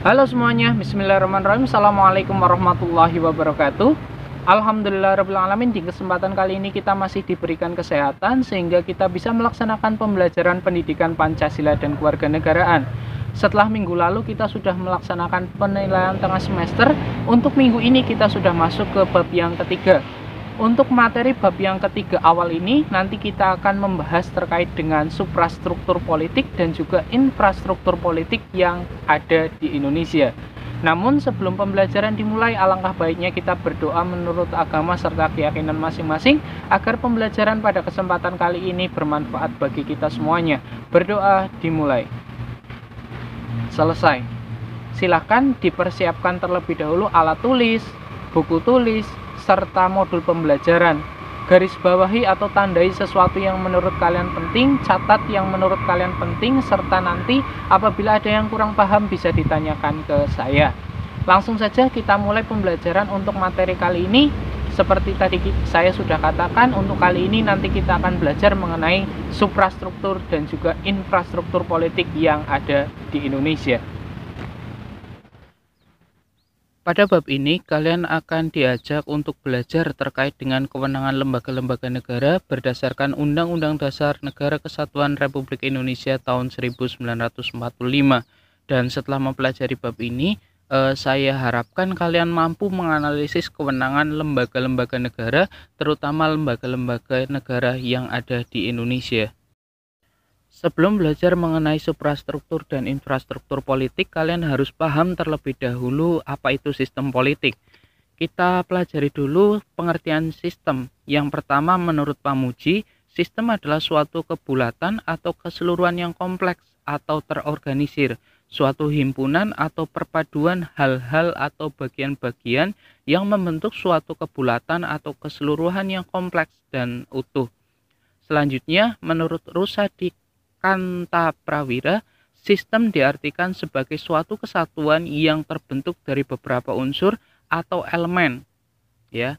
Halo semuanya, bismillahirrahmanirrahim. Assalamualaikum warahmatullahi wabarakatuh. Alhamdulillahirrahmanirrahim. Di kesempatan kali ini kita masih diberikan kesehatan sehingga kita bisa melaksanakan pembelajaran pendidikan Pancasila dan Kewarganegaraan. Setelah minggu lalu kita sudah melaksanakan penilaian tengah semester, untuk minggu ini kita sudah masuk ke bab yang ketiga. Untuk materi bab yang ketiga awal ini, nanti kita akan membahas terkait dengan suprastruktur politik dan juga infrastruktur politik yang ada di Indonesia. Namun sebelum pembelajaran dimulai, alangkah baiknya kita berdoa menurut agama serta keyakinan masing-masing agar pembelajaran pada kesempatan kali ini bermanfaat bagi kita semuanya. Berdoa dimulai. Selesai. Silakan dipersiapkan terlebih dahulu alat tulis, buku tulis, serta modul pembelajaran. Garis bawahi atau tandai sesuatu yang menurut kalian penting, catat yang menurut kalian penting, serta nanti apabila ada yang kurang paham bisa ditanyakan ke saya. Langsung saja kita mulai pembelajaran untuk materi kali ini. Seperti tadi saya sudah katakan, untuk kali ini nanti kita akan belajar mengenai suprastruktur dan juga infrastruktur politik yang ada di Indonesia. Pada bab ini, kalian akan diajak untuk belajar terkait dengan kewenangan lembaga-lembaga negara berdasarkan Undang-Undang Dasar Negara Kesatuan Republik Indonesia tahun 1945. Dan setelah mempelajari bab ini, saya harapkan kalian mampu menganalisis kewenangan lembaga-lembaga negara, terutama lembaga-lembaga negara yang ada di Indonesia. Sebelum belajar mengenai suprastruktur dan infrastruktur politik, kalian harus paham terlebih dahulu apa itu sistem politik. Kita pelajari dulu pengertian sistem. Yang pertama, menurut Pamuji, sistem adalah suatu kebulatan atau keseluruhan yang kompleks atau terorganisir, suatu himpunan atau perpaduan hal-hal atau bagian-bagian yang membentuk suatu kebulatan atau keseluruhan yang kompleks dan utuh. Selanjutnya, menurut Rusadi Kantaprawira, sistem diartikan sebagai suatu kesatuan yang terbentuk dari beberapa unsur atau elemen. Ya.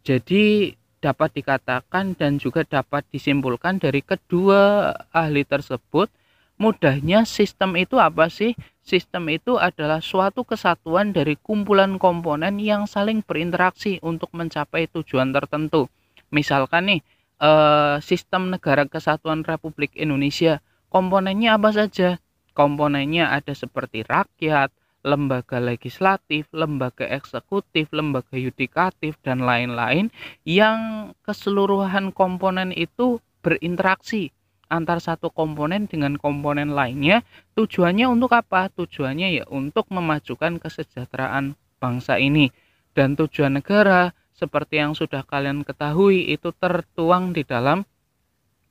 Jadi dapat dikatakan dan juga dapat disimpulkan dari kedua ahli tersebut, mudahnya sistem itu apa sih? Sistem itu adalah suatu kesatuan dari kumpulan komponen yang saling berinteraksi untuk mencapai tujuan tertentu. Misalkan nih, sistem Negara Kesatuan Republik Indonesia, komponennya apa saja? Komponennya ada seperti rakyat, lembaga legislatif, lembaga eksekutif, lembaga yudikatif, dan lain-lain yang keseluruhan komponen itu berinteraksi antar satu komponen dengan komponen lainnya. Tujuannya untuk apa? Tujuannya ya untuk memajukan kesejahteraan bangsa ini. Dan tujuan negara seperti yang sudah kalian ketahui itu tertuang di dalam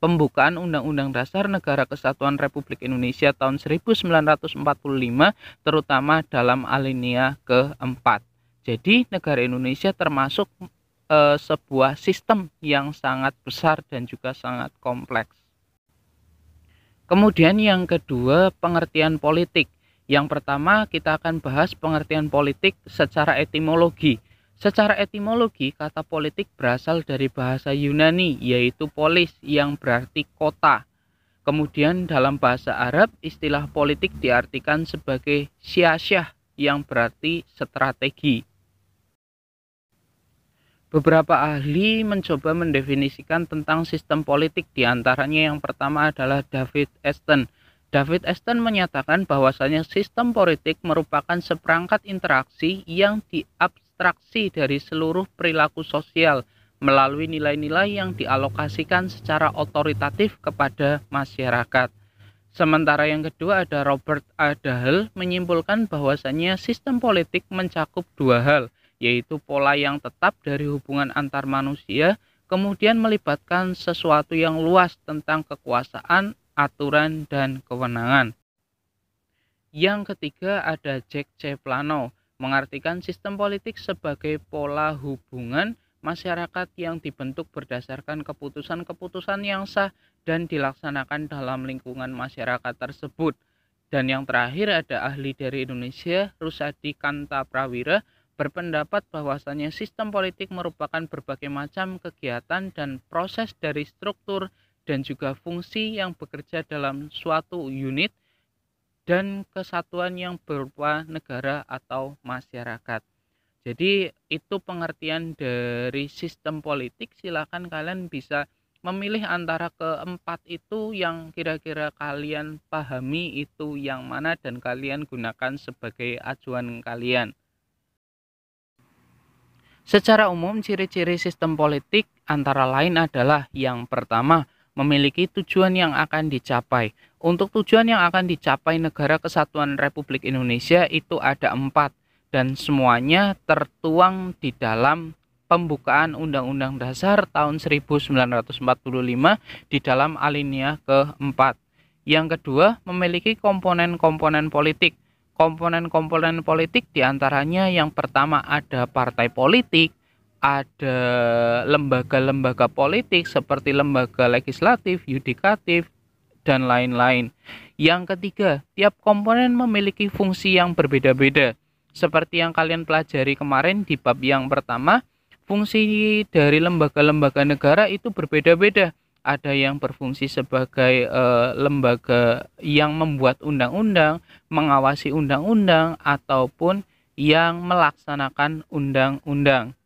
pembukaan Undang-Undang Dasar Negara Kesatuan Republik Indonesia tahun 1945, terutama dalam alinea keempat. Jadi negara Indonesia termasuk sebuah sistem yang sangat besar dan juga sangat kompleks. Kemudian yang kedua, pengertian politik. Yang pertama kita akan bahas pengertian politik secara etimologi. Secara etimologi, kata politik berasal dari bahasa Yunani, yaitu polis, yang berarti kota. Kemudian dalam bahasa Arab, istilah politik diartikan sebagai siasyah, yang berarti strategi. Beberapa ahli mencoba mendefinisikan tentang sistem politik, diantaranya yang pertama adalah David Easton. David Easton menyatakan bahwasanya sistem politik merupakan seperangkat interaksi yang diabstraksi dari seluruh perilaku sosial melalui nilai-nilai yang dialokasikan secara otoritatif kepada masyarakat. Sementara yang kedua ada Robert A. Dahl menyimpulkan bahwasanya sistem politik mencakup dua hal, yaitu pola yang tetap dari hubungan antar manusia, kemudian melibatkan sesuatu yang luas tentang kekuasaan, aturan, dan kewenangan. Yang ketiga ada Jack C. Plano, mengartikan sistem politik sebagai pola hubungan masyarakat yang dibentuk berdasarkan keputusan-keputusan yang sah dan dilaksanakan dalam lingkungan masyarakat tersebut. Dan yang terakhir ada ahli dari Indonesia, Rusadi Kantaprawira, berpendapat bahwasanya sistem politik merupakan berbagai macam kegiatan dan proses dari struktur dan juga fungsi yang bekerja dalam suatu unit dan kesatuan yang berupa negara atau masyarakat. Jadi itu pengertian dari sistem politik. Silakan kalian bisa memilih antara keempat itu yang kira-kira kalian pahami itu yang mana dan kalian gunakan sebagai acuan kalian. Secara umum, ciri-ciri sistem politik antara lain adalah yang pertama, memiliki tujuan yang akan dicapai. Untuk tujuan yang akan dicapai Negara Kesatuan Republik Indonesia itu ada 4 dan semuanya tertuang di dalam pembukaan Undang-Undang Dasar tahun 1945 di dalam alinea keempat. Yang kedua, memiliki komponen-komponen politik. Komponen-komponen politik diantaranya yang pertama ada partai politik, ada lembaga-lembaga politik seperti lembaga legislatif, yudikatif, dan lain-lain. Yang ketiga, tiap komponen memiliki fungsi yang berbeda-beda. Seperti yang kalian pelajari kemarin di bab yang pertama, fungsi dari lembaga-lembaga negara itu berbeda-beda. Ada yang berfungsi sebagai lembaga yang membuat undang-undang, mengawasi undang-undang, ataupun yang melaksanakan undang-undang.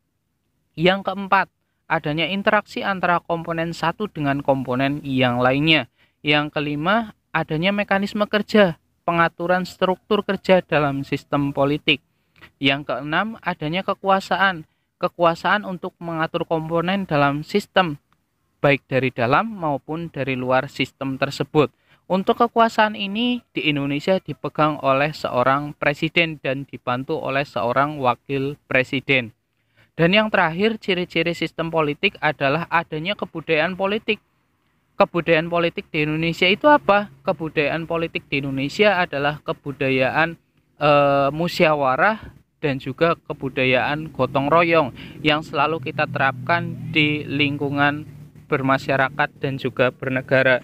Yang keempat, adanya interaksi antara komponen satu dengan komponen yang lainnya. Yang kelima, adanya mekanisme kerja, pengaturan struktur kerja dalam sistem politik. Yang keenam, adanya kekuasaan untuk mengatur komponen dalam sistem, baik dari dalam maupun dari luar sistem tersebut. Untuk kekuasaan ini di Indonesia dipegang oleh seorang presiden dan dibantu oleh seorang wakil presiden. Dan yang terakhir, ciri-ciri sistem politik adalah adanya kebudayaan politik. Kebudayaan politik di Indonesia itu apa? Kebudayaan politik di Indonesia adalah kebudayaan musyawarah dan juga kebudayaan gotong royong yang selalu kita terapkan di lingkungan bermasyarakat dan juga bernegara.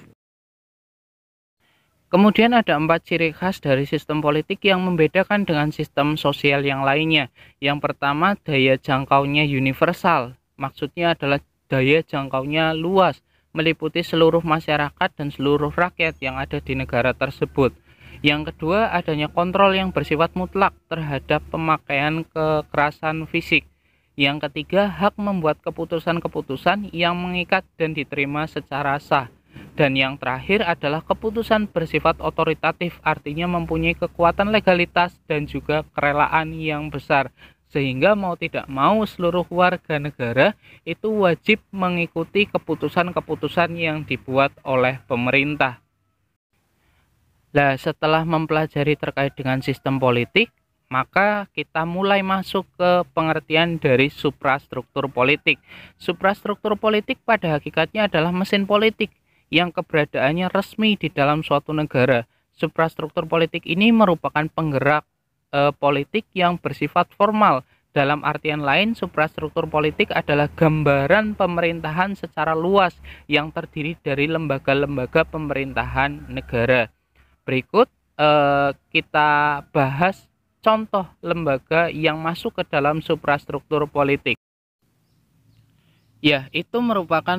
Kemudian ada 4 ciri khas dari sistem politik yang membedakan dengan sistem sosial yang lainnya. Yang pertama, daya jangkaunya universal. Maksudnya adalah daya jangkaunya luas, meliputi seluruh masyarakat dan seluruh rakyat yang ada di negara tersebut. Yang kedua, adanya kontrol yang bersifat mutlak terhadap pemakaian kekerasan fisik. Yang ketiga, hak membuat keputusan-keputusan yang mengikat dan diterima secara sah. Dan yang terakhir adalah keputusan bersifat otoritatif, artinya mempunyai kekuatan legalitas dan juga kerelaan yang besar. Sehingga mau tidak mau seluruh warga negara itu wajib mengikuti keputusan-keputusan yang dibuat oleh pemerintah. Nah, setelah mempelajari terkait dengan sistem politik, maka kita mulai masuk ke pengertian dari suprastruktur politik. Suprastruktur politik pada hakikatnya adalah mesin politik yang keberadaannya resmi di dalam suatu negara. Suprastruktur politik ini merupakan penggerak politik yang bersifat formal. Dalam artian lain, suprastruktur politik adalah gambaran pemerintahan secara luas yang terdiri dari lembaga-lembaga pemerintahan negara. Berikut kita bahas contoh lembaga yang masuk ke dalam suprastruktur politik. Ya, itu merupakan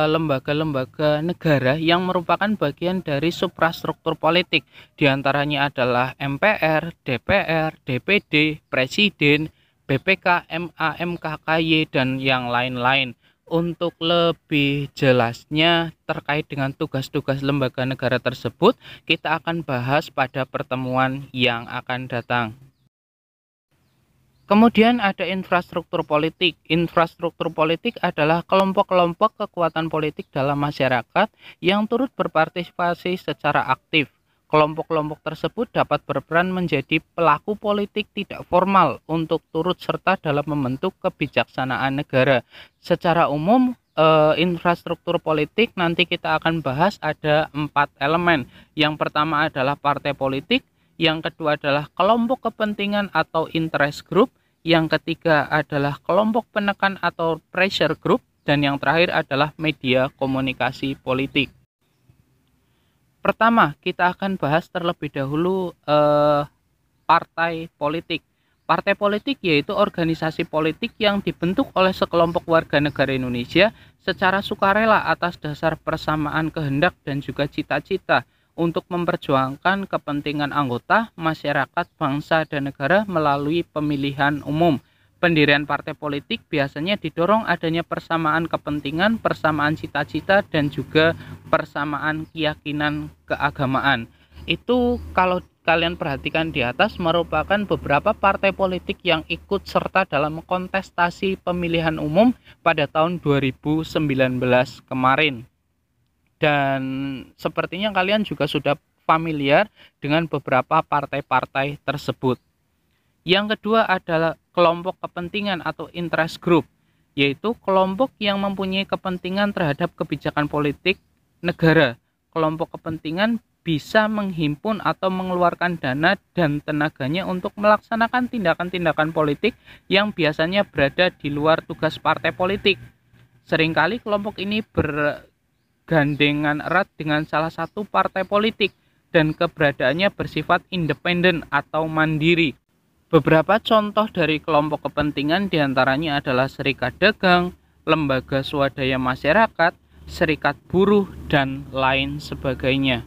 lembaga-lembaga negara yang merupakan bagian dari suprastruktur politik. Di antaranya adalah MPR, DPR, DPD, Presiden, BPK, MA, MKKY, dan yang lain-lain. Untuk lebih jelasnya terkait dengan tugas-tugas lembaga negara tersebut, kita akan bahas pada pertemuan yang akan datang. Kemudian ada infrastruktur politik. Infrastruktur politik adalah kelompok-kelompok kekuatan politik dalam masyarakat yang turut berpartisipasi secara aktif. Kelompok-kelompok tersebut dapat berperan menjadi pelaku politik tidak formal untuk turut serta dalam membentuk kebijaksanaan negara. Secara umum, infrastruktur politik nanti kita akan bahas ada 4 elemen. Yang pertama adalah partai politik, yang kedua adalah kelompok kepentingan atau interest group, yang ketiga adalah kelompok penekan atau pressure group, dan yang terakhir adalah media komunikasi politik. Pertama, kita akan bahas terlebih dahulu partai politik. Partai politik yaitu organisasi politik yang dibentuk oleh sekelompok warga negara Indonesia secara sukarela atas dasar persamaan kehendak dan juga cita-cita untuk memperjuangkan kepentingan anggota, masyarakat, bangsa, dan negara melalui pemilihan umum. Pendirian partai politik biasanya didorong adanya persamaan kepentingan, persamaan cita-cita, dan juga persamaan keyakinan keagamaan. Itu kalau kalian perhatikan di atas merupakan beberapa partai politik yang ikut serta dalam kontestasi pemilihan umum pada tahun 2019 kemarin. Dan sepertinya kalian juga sudah familiar dengan beberapa partai-partai tersebut. Yang kedua adalah kelompok kepentingan atau interest group, yaitu kelompok yang mempunyai kepentingan terhadap kebijakan politik negara. Kelompok kepentingan bisa menghimpun atau mengeluarkan dana dan tenaganya untuk melaksanakan tindakan-tindakan politik yang biasanya berada di luar tugas partai politik. Seringkali kelompok ini bergandengan erat dengan salah satu partai politik dan keberadaannya bersifat independen atau mandiri. Beberapa contoh dari kelompok kepentingan diantaranya adalah serikat dagang, lembaga swadaya masyarakat, serikat buruh, dan lain sebagainya.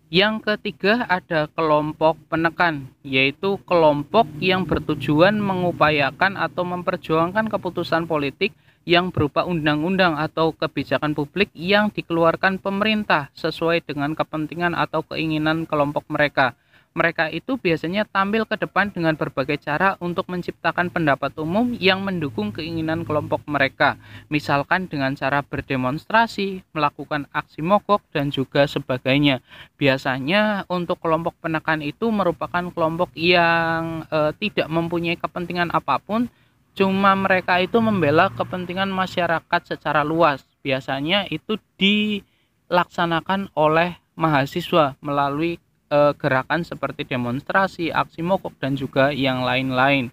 Yang ketiga ada kelompok penekan, yaitu kelompok yang bertujuan mengupayakan atau memperjuangkan keputusan politik yang berupa undang-undang atau kebijakan publik yang dikeluarkan pemerintah sesuai dengan kepentingan atau keinginan kelompok mereka. Mereka itu biasanya tampil ke depan dengan berbagai cara untuk menciptakan pendapat umum yang mendukung keinginan kelompok mereka, misalkan dengan cara berdemonstrasi, melakukan aksi mogok, dan juga sebagainya. Biasanya untuk kelompok penekan itu merupakan kelompok yang tidak mempunyai kepentingan apapun, cuma mereka itu membela kepentingan masyarakat secara luas. Biasanya itu dilaksanakan oleh mahasiswa melalui gerakan seperti demonstrasi, aksi mogok, dan juga yang lain-lain.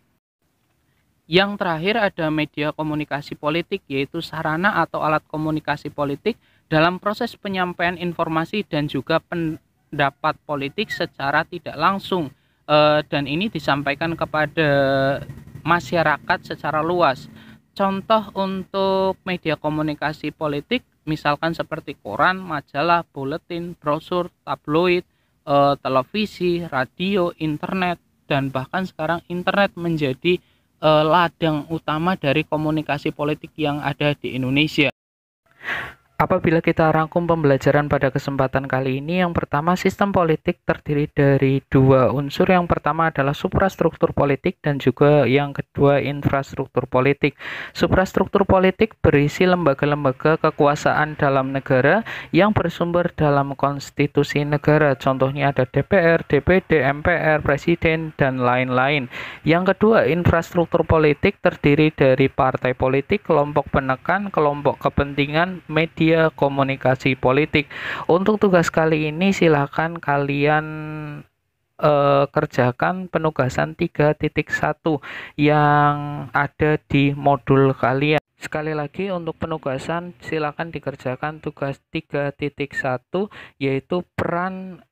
Yang terakhir ada media komunikasi politik, yaitu sarana atau alat komunikasi politik dalam proses penyampaian informasi dan juga pendapat politik secara tidak langsung, dan ini disampaikan kepada masyarakat secara luas. Contoh untuk media komunikasi politik misalkan seperti koran, majalah, buletin, brosur, tabloid, televisi, radio, internet, dan bahkan sekarang internet menjadi ladang utama dari komunikasi politik yang ada di Indonesia. Apabila kita rangkum pembelajaran pada kesempatan kali ini, yang pertama sistem politik terdiri dari dua unsur. Yang pertama adalah suprastruktur politik dan juga yang kedua infrastruktur politik. Suprastruktur politik berisi lembaga-lembaga kekuasaan dalam negara yang bersumber dalam konstitusi negara. Contohnya ada DPR, DPD, MPR, Presiden, dan lain-lain. Yang kedua, infrastruktur politik terdiri dari partai politik, kelompok penekan, kelompok kepentingan, media komunikasi politik. Untuk tugas kali ini silakan kalian kerjakan penugasan 3.1 yang ada di modul kalian. Sekali lagi untuk penugasan silakan dikerjakan tugas 3.1 yaitu peran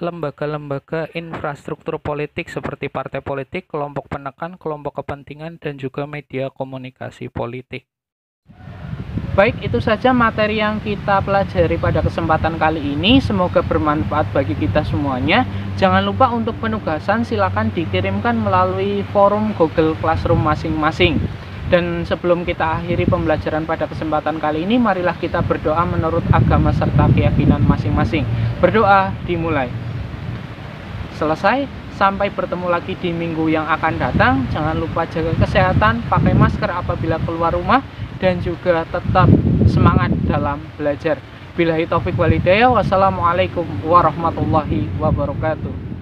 lembaga-lembaga infrastruktur politik seperti partai politik, kelompok penekan, kelompok kepentingan, dan juga media komunikasi politik. Baik, itu saja materi yang kita pelajari pada kesempatan kali ini. Semoga bermanfaat bagi kita semuanya. Jangan lupa untuk penugasan silakan dikirimkan melalui forum Google Classroom masing-masing. Dan sebelum kita akhiri pembelajaran pada kesempatan kali ini, marilah kita berdoa menurut agama serta keyakinan masing-masing. Berdoa dimulai. Selesai. Sampai bertemu lagi di minggu yang akan datang. Jangan lupa jaga kesehatan, pakai masker apabila keluar rumah, dan juga tetap semangat dalam belajar. Billahi taufik wal hidayah. Wassalamualaikum warahmatullahi wabarakatuh.